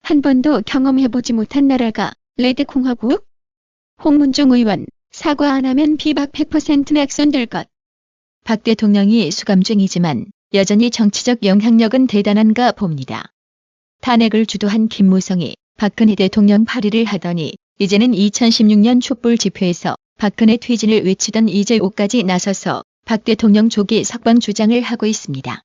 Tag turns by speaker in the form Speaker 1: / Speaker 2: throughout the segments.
Speaker 1: 한 번도 경험해보지 못한 나라가 레드공화국? 홍문종 의원, 사과 안 하면 비박 100% 낙선될 것. 박 대통령이 수감 중이지만 여전히 정치적 영향력은 대단한가 봅니다. 탄핵을 주도한 김무성이 박근혜 대통령 발의를 하더니 이제는 2016년 촛불 집회에서 박근혜 퇴진을 외치던 이재호까지 나서서 박 대통령 조기 석방 주장을 하고 있습니다.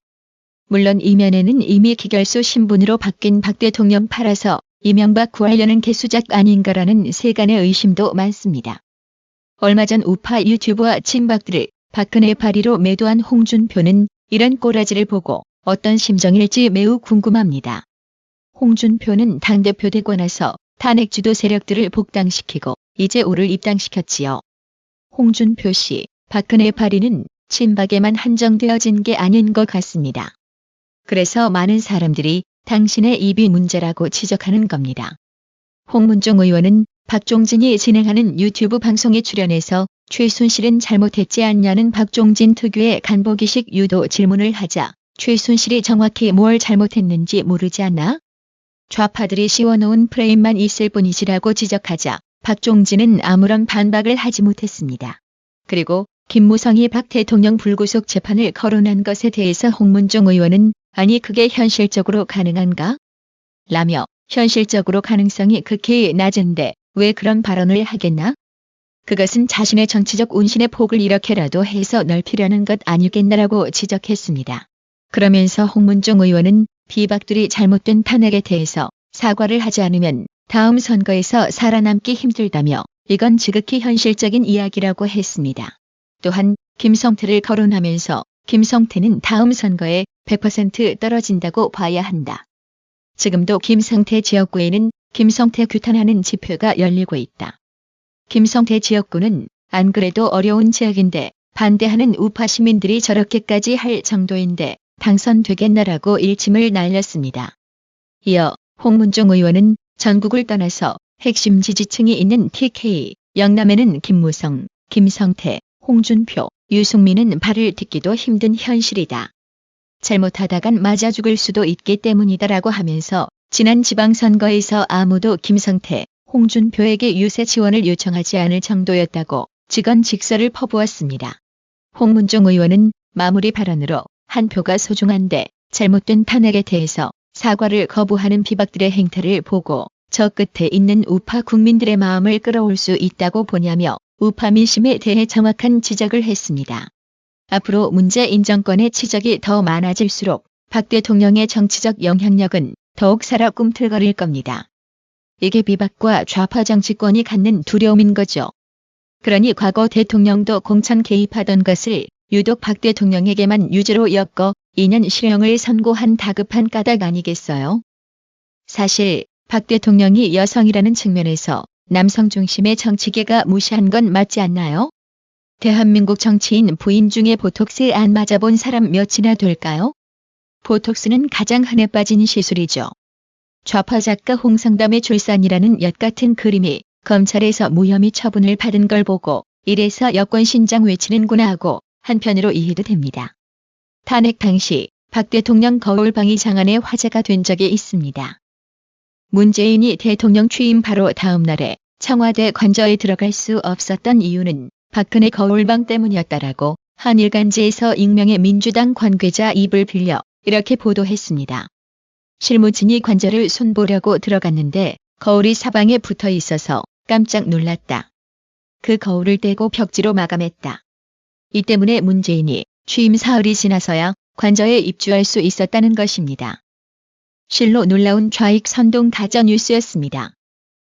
Speaker 1: 물론 이면에는 이미 기결수 신분으로 바뀐 박 대통령 팔아서 이명박 구하려는 개수작 아닌가라는 세간의 의심도 많습니다. 얼마 전 우파 유튜브와 친박들을 박근혜 발의로 매도한 홍준표는 이런 꼬라지를 보고 어떤 심정일지 매우 궁금합니다. 홍준표는 당대표 되고 나서 탄핵 주도 세력들을 복당시키고 이재호를 입당시켰지요. 홍준표 씨, 박근혜 발의는 친박에만 한정되어진 게 아닌 것 같습니다. 그래서 많은 사람들이 당신의 입이 문제라고 지적하는 겁니다. 홍문종 의원은 박종진이 진행하는 유튜브 방송에 출연해서 최순실은 잘못했지 않냐는 박종진 특유의 간보기식 유도 질문을 하자 최순실이 정확히 뭘 잘못했는지 모르지 않나? 좌파들이 씌워놓은 프레임만 있을 뿐이지라고 지적하자 박종진은 아무런 반박을 하지 못했습니다. 그리고 김무성이 박 대통령 불구속 재판을 거론한 것에 대해서 홍문종 의원은 아니 그게 현실적으로 가능한가? 라며 현실적으로 가능성이 극히 낮은데 왜 그런 발언을 하겠나? 그것은 자신의 정치적 운신의 폭을 이렇게라도 해서 넓히려는 것 아니겠나라고 지적했습니다. 그러면서 홍문종 의원은 비박들이 잘못된 탄핵에 대해서 사과를 하지 않으면 다음 선거에서 살아남기 힘들다며 이건 지극히 현실적인 이야기라고 했습니다. 또한 김성태를 거론하면서 김성태는 다음 선거에 100% 떨어진다고 봐야 한다. 지금도 김성태 지역구에는 김성태 규탄하는 집회가 열리고 있다. 김성태 지역구는 안 그래도 어려운 지역인데 반대하는 우파 시민들이 저렇게까지 할 정도인데 당선되겠나라고 일침을 날렸습니다. 이어 홍문종 의원은 전국을 떠나서 핵심 지지층이 있는 TK, 영남에는 김무성, 김성태, 홍준표, 유승민은 발을 딛기도 힘든 현실이다. 잘못하다간 맞아 죽을 수도 있기 때문이다라고 하면서 지난 지방선거에서 아무도 김성태, 홍준표에게 유세 지원을 요청하지 않을 정도였다고 직언직설을 퍼부었습니다. 홍문종 의원은 마무리 발언으로 한 표가 소중한데 잘못된 탄핵에 대해서 사과를 거부하는 비박들의 행태를 보고 저 끝에 있는 우파 국민들의 마음을 끌어올 수 있다고 보냐며 우파 민심에 대해 정확한 지적을 했습니다. 앞으로 문재인 정권의 치적이 더 많아질수록 박 대통령의 정치적 영향력은 더욱 살아 꿈틀거릴 겁니다. 이게 비박과 좌파 정치권이 갖는 두려움인 거죠. 그러니 과거 대통령도 공천 개입하던 것을 유독 박 대통령에게만 유죄로 엮어 2년 실형을 선고한 다급한 까닭 아니겠어요? 사실 박 대통령이 여성이라는 측면에서 남성 중심의 정치계가 무시한 건 맞지 않나요? 대한민국 정치인 부인 중에 보톡스 안 맞아본 사람 몇이나 될까요? 보톡스는 가장 흔해 빠진 시술이죠. 좌파 작가 홍성담의 출산이라는 엿같은 그림이 검찰에서 무혐의 처분을 받은 걸 보고 이래서 여권 신장 외치는구나 하고 한편으로 이해도 됩니다. 탄핵 당시 박 대통령 거울방이 장안의 화제가 된 적이 있습니다. 문재인이 대통령 취임 바로 다음 날에 청와대 관저에 들어갈 수 없었던 이유는 박근혜 거울방 때문이었다라고 한일간지에서 익명의 민주당 관계자 입을 빌려 이렇게 보도했습니다. 실무진이 관저를 손보려고 들어갔는데 거울이 사방에 붙어 있어서 깜짝 놀랐다. 그 거울을 떼고 벽지로 마감했다. 이 때문에 문재인이 취임 사흘이 지나서야 관저에 입주할 수 있었다는 것입니다. 실로 놀라운 좌익 선동 가짜뉴스였습니다.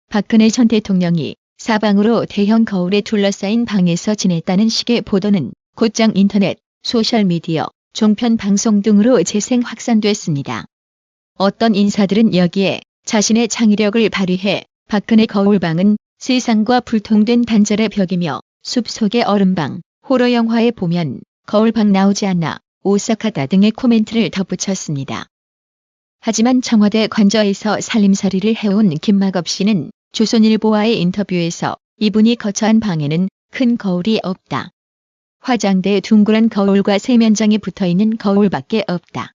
Speaker 1: 박근혜 전 대통령이 사방으로 대형 거울에 둘러싸인 방에서 지냈다는 식의 보도는 곧장 인터넷, 소셜미디어, 종편 방송 등으로 재생 확산됐습니다. 어떤 인사들은 여기에 자신의 창의력을 발휘해 박근혜 거울방은 세상과 불통된 단절의 벽이며 숲속의 얼음방, 호러 영화에 보면 거울방 나오지 않나 오싹하다 등의 코멘트를 덧붙였습니다. 하지만 청와대 관저에서 살림살이를 해온 김막업 씨는 조선일보와의 인터뷰에서 이분이 거처한 방에는 큰 거울이 없다. 화장대 둥그런 거울과 세면장이 붙어있는 거울밖에 없다.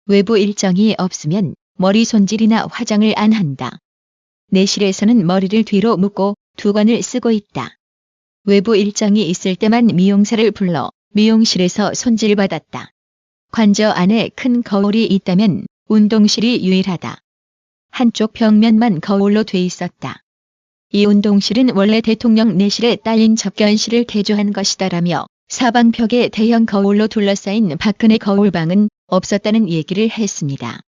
Speaker 1: 외부 일정이 없으면 머리 손질이나 화장을 안 한다. 내실에서는 머리를 뒤로 묶고 두건을 쓰고 있다. 외부 일정이 있을 때만 미용사를 불러 미용실에서 손질받았다. 관저 안에 큰 거울이 있다면 운동실이 유일하다. 한쪽 벽면만 거울로 돼 있었다. 이 운동실은 원래 대통령 내실에 딸린 접견실을 개조한 것이다라며 사방 벽에 대형 거울로 둘러싸인 박근혜 거울방은 없었다는 얘기를 했습니다.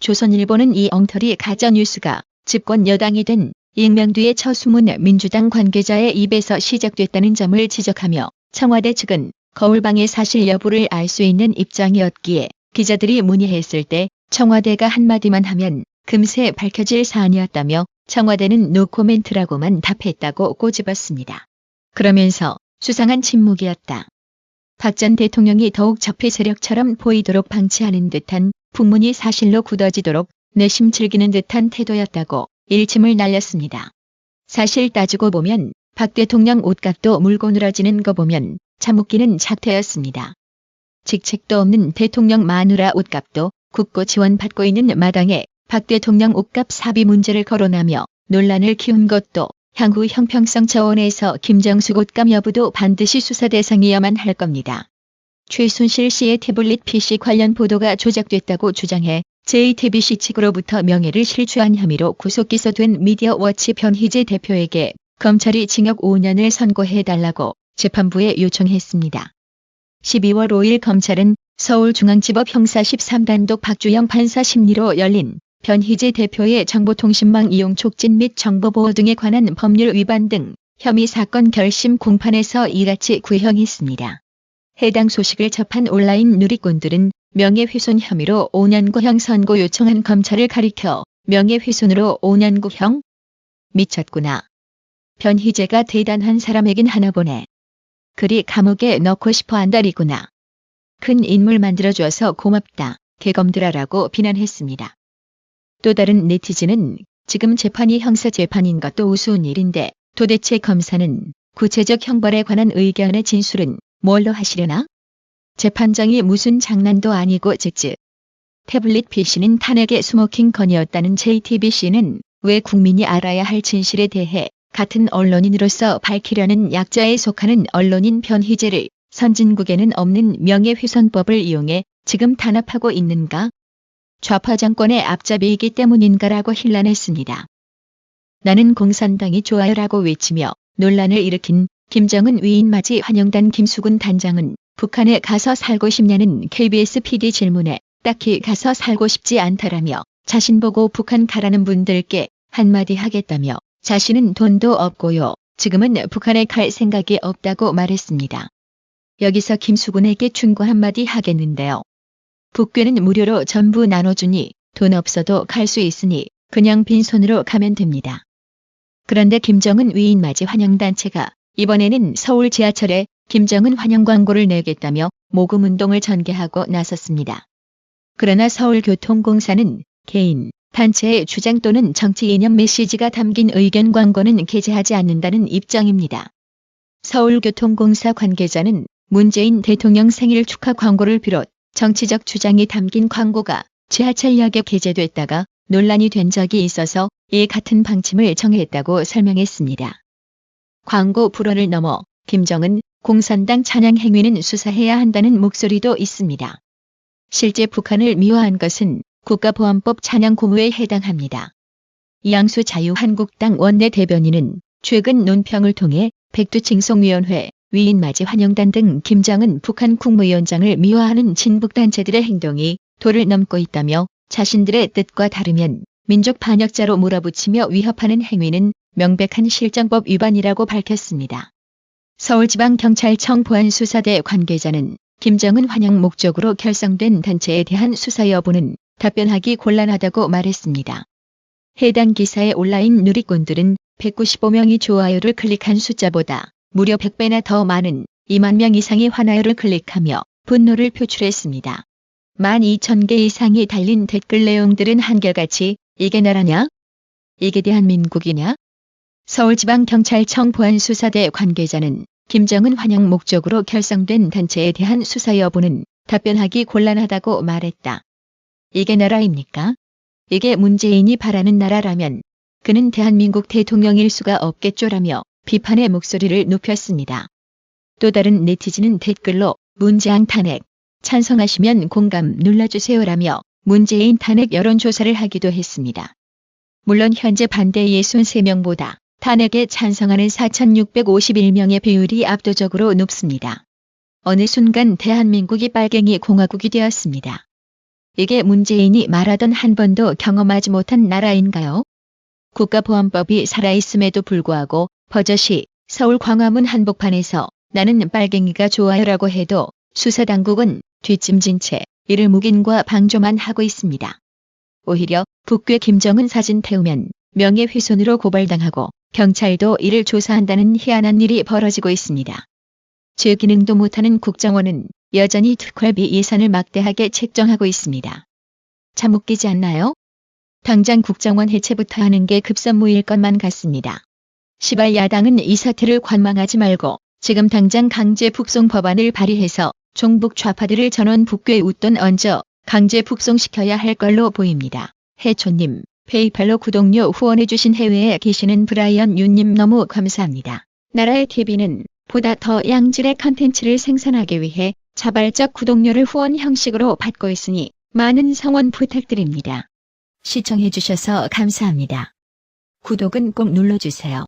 Speaker 1: 조선일보는 이 엉터리 가짜뉴스가 집권 여당이 된 익명 뒤에 처숨은 민주당 관계자의 입에서 시작됐다는 점을 지적하며 청와대 측은 거울방의 사실 여부를 알 수 있는 입장이었기에 기자들이 문의했을 때 청와대가 한마디만 하면 금세 밝혀질 사안이었다며 청와대는 노코멘트라고만 답했다고 꼬집었습니다. 그러면서 수상한 침묵이었다. 박 전 대통령이 더욱 적폐 세력처럼 보이도록 방치하는 듯한 풍문이 사실로 굳어지도록 내심 즐기는 듯한 태도였다고 일침을 날렸습니다. 사실 따지고 보면 박 대통령 옷값도 물고 늘어지는 거 보면 참 웃기는 작태였습니다. 직책도 없는 대통령 마누라 옷값도 국고 지원받고 있는 마당에 박 대통령 옷값 사비 문제를 거론하며 논란을 키운 것도 향후 형평성 차원에서 김정숙 옷값 여부도 반드시 수사 대상이어야만 할 겁니다. 최순실 씨의 태블릿 PC 관련 보도가 조작됐다고 주장해 JTBC 측으로부터 명예를 실추한 혐의로 구속 기소된 미디어워치 변희재 대표에게 검찰이 징역 5년을 선고해달라고 재판부에 요청했습니다. 12월 5일 검찰은 서울중앙지법 형사 13단독 박주영 판사 심리로 열린 변희재 대표의 정보통신망 이용 촉진 및 정보보호 등에 관한 법률 위반 등 혐의 사건 결심 공판에서 이같이 구형했습니다. 해당 소식을 접한 온라인 누리꾼들은 명예훼손 혐의로 5년 구형 선고 요청한 검찰을 가리켜 명예훼손으로 5년 구형? 미쳤구나. 변희재가 대단한 사람이긴 하나 보네. 그리 감옥에 넣고 싶어 한다리구나. 큰 인물 만들어줘서 고맙다. 개검들아라고 비난했습니다. 또 다른 네티즌은 지금 재판이 형사재판인 것도 우스운 일인데 도대체 검사는 구체적 형벌에 관한 의견의 진술은 뭘로 하시려나? 재판장이 무슨 장난도 아니고 쯧쯧. 태블릿 PC는 탄핵의 스모킹건이었다는 JTBC는 왜 국민이 알아야 할 진실에 대해 같은 언론인으로서 밝히려는 약자에 속하는 언론인 변희재를 선진국에는 없는 명예훼손법을 이용해 지금 탄압하고 있는가? 좌파 정권의 앞잡이이기 때문인가라고 힐난했습니다. 나는 공산당이 좋아요라고 외치며 논란을 일으킨 김정은 위인맞이 환영단 김수근 단장은 북한에 가서 살고 싶냐는 KBS PD 질문에 딱히 가서 살고 싶지 않다라며 자신 보고 북한 가라는 분들께 한마디 하겠다며 자신은 돈도 없고요. 지금은 북한에 갈 생각이 없다고 말했습니다. 여기서 김수근에게 충고 한마디 하겠는데요. 북괴는 무료로 전부 나눠주니 돈 없어도 갈 수 있으니 그냥 빈손으로 가면 됩니다. 그런데 김정은 위인맞이 환영단체가 이번에는 서울 지하철에 김정은 환영 광고를 내겠다며 모금운동을 전개하고 나섰습니다. 그러나 서울교통공사는 개인, 단체의 주장 또는 정치 이념 메시지가 담긴 의견 광고는 게재하지 않는다는 입장입니다. 서울교통공사 관계자는 문재인 대통령 생일 축하 광고를 비롯 정치적 주장이 담긴 광고가 지하철역에 게재됐다가 논란이 된 적이 있어서 이 같은 방침을 정했다고 설명했습니다. 광고 불허를 넘어 김정은 공산당 찬양 행위는 수사해야 한다는 목소리도 있습니다. 실제 북한을 미화한 것은 국가보안법 찬양 고무에 해당합니다. 이양수 자유한국당 원내대변인은 최근 논평을 통해 백두칭송위원회, 위인맞이 환영단 등 김정은 북한 국무위원장을 미화하는 친북단체들의 행동이 도를 넘고 있다며 자신들의 뜻과 다르면 민족 반역자로 몰아붙이며 위협하는 행위는 명백한 실정법 위반이라고 밝혔습니다. 서울지방경찰청 보안수사대 관계자는 김정은 환영 목적으로 결성된 단체에 대한 수사 여부는 답변하기 곤란하다고 말했습니다. 해당 기사의 온라인 누리꾼들은 195명이 좋아요를 클릭한 숫자보다 무려 100배나 더 많은 2만 명 이상이 환하요를 클릭하며 분노를 표출했습니다. 12,000개 이상이 달린 댓글 내용들은 한결같이 이게 나라냐? 이게 대한민국이냐? 서울지방경찰청 보안수사대 관계자는 김정은 환영 목적으로 결성된 단체에 대한 수사 여부는 답변하기 곤란하다고 말했다. 이게 나라입니까? 이게 문재인이 바라는 나라라면 그는 대한민국 대통령일 수가 없겠죠라며 비판의 목소리를 높였습니다. 또 다른 네티즌은 댓글로 문재인 탄핵 찬성하시면 공감 눌러주세요라며 문재인 탄핵 여론조사를 하기도 했습니다. 물론 현재 반대 63명보다 탄핵에 찬성하는 4,651명의 비율이 압도적으로 높습니다. 어느 순간 대한민국이 빨갱이 공화국이 되었습니다. 이게 문재인이 말하던 한 번도 경험하지 못한 나라인가요? 국가보안법이 살아있음에도 불구하고 버젓이 서울 광화문 한복판에서 나는 빨갱이가 좋아요라고 해도 수사당국은 뒷짐진 채 이를 묵인과 방조만 하고 있습니다. 오히려 북괴 김정은 사진 태우면 명예훼손으로 고발당하고 경찰도 이를 조사한다는 희한한 일이 벌어지고 있습니다. 제기능도 못하는 국정원은 여전히 특활비 예산을 막대하게 책정하고 있습니다. 참 웃기지 않나요? 당장 국정원 해체부터 하는 게 급선무일 것만 같습니다. 시발 야당은 이 사태를 관망하지 말고 지금 당장 강제 북송 법안을 발의해서 종북 좌파들을 전원 북괴 웃돈 얹어 강제 북송시켜야 할 걸로 보입니다. 해초님, 페이팔로 구독료 후원해주신 해외에 계시는 브라이언 유님 너무 감사합니다. 나라의 TV는 보다 더 양질의 컨텐츠를 생산하기 위해 자발적 구독료를 후원 형식으로 받고 있으니 많은 성원 부탁드립니다. 시청해주셔서 감사합니다. 구독은 꼭 눌러주세요.